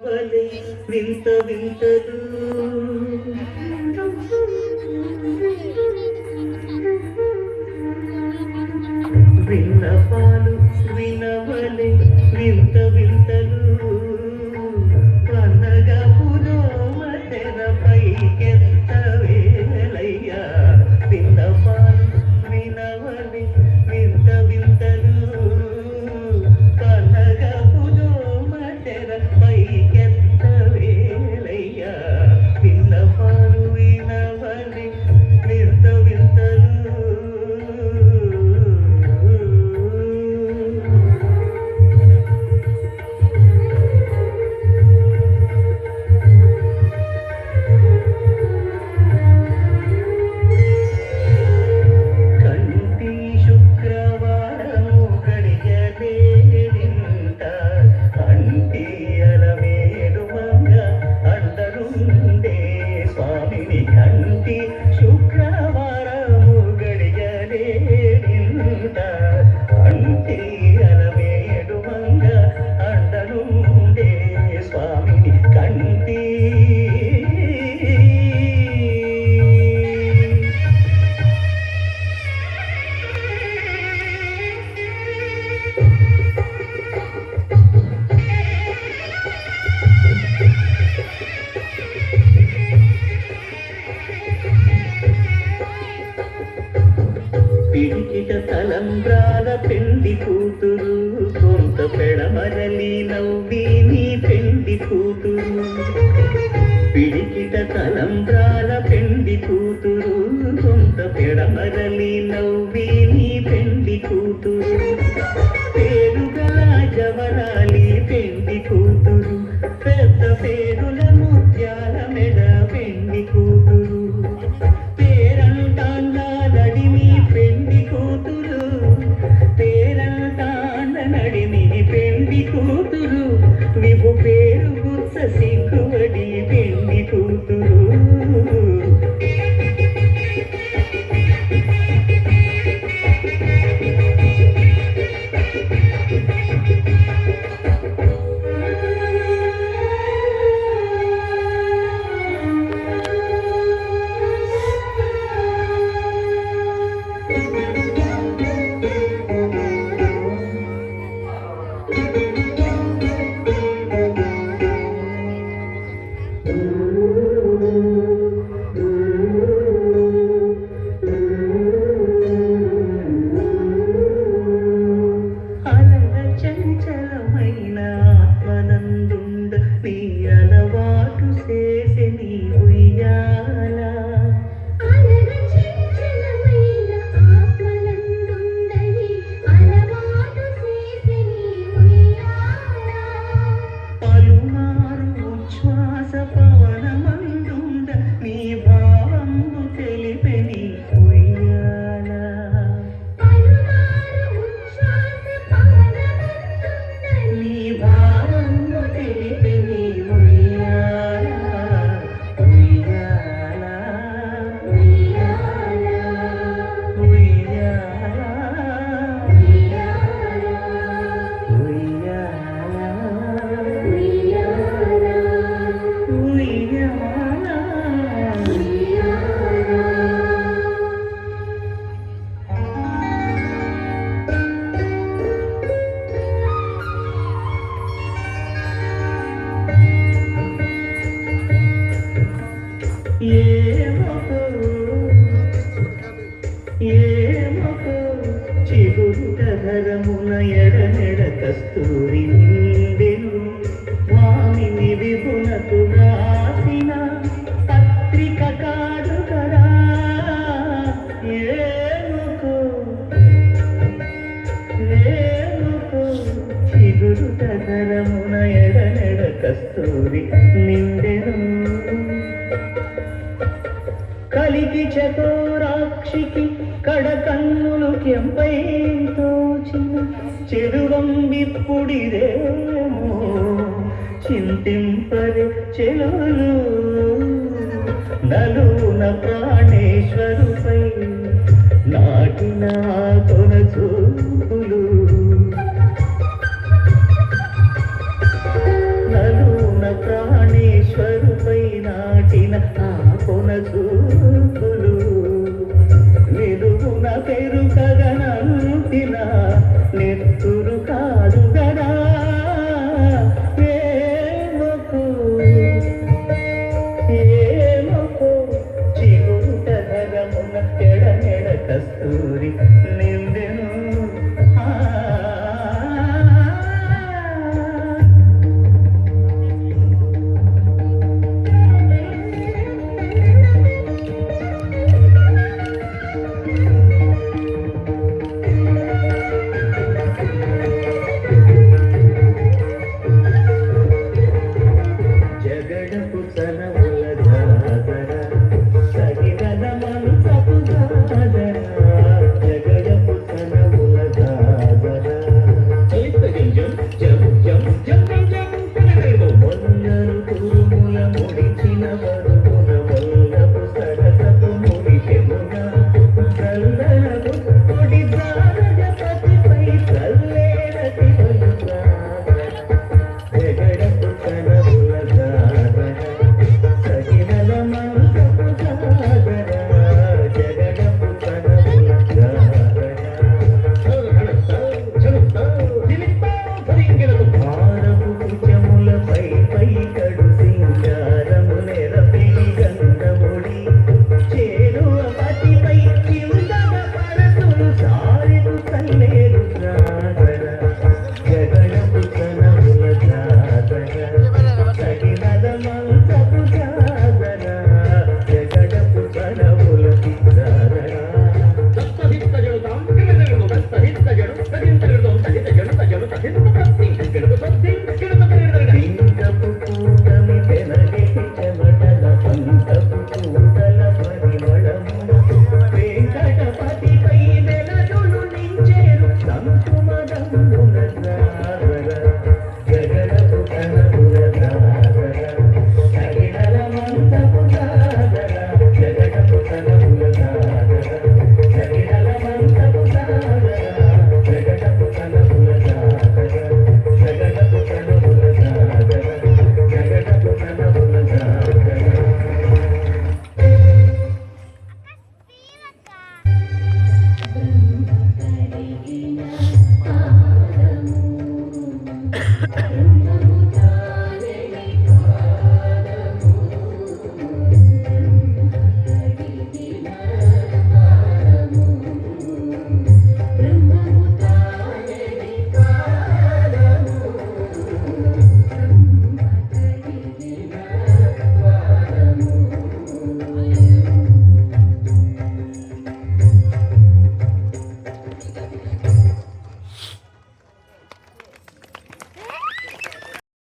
వింత వింతలు విన్నపాలు వినవలే వింత వింతలు పన్నగా పురోమతెరపై కెత్త వేలయ్యా విన్నపాలు వినవలే వింత వింతలు పన్నగా పురోమతెరపై కెత్త వేలయ్యా విన్నపాలు వినవలే వింత వింతలు పిడికిట తలంబ్రాల పెండి కూతురు కొంత పెడమరలి నవ్వి నీ పెండి కూతురు పిడికిట తలంబ్రాల పెండి కూతురు కొంత పెడమరలి నవ్వి నీ పెండి కూతురు పేరుగల జవరాలి పెండి కూతురు పెద్ద పేరుల ముత్యాల మెడ పెండి కూతురు కూతురు విభు పేరు గుత్స సిగ్గువడి పెండి కూతురు చిగురుటధరమున ఎడనెడ కస్తూరి నిండెను వామిని విభునకు రాసిన పత్రిక కాదు కదా ఏముకో చిగురుటధరమున ఎడనెడ కస్తూరి నిండెను కలికి చకోరాక్షికి కడకన్నులు కెంపై తోచిన చెరువం విప్పుడిదేమో చింతింపరి చెలులు నలున ప్రాణేశ్వరుపై నాటిన కొన చూపులు నలున మనసు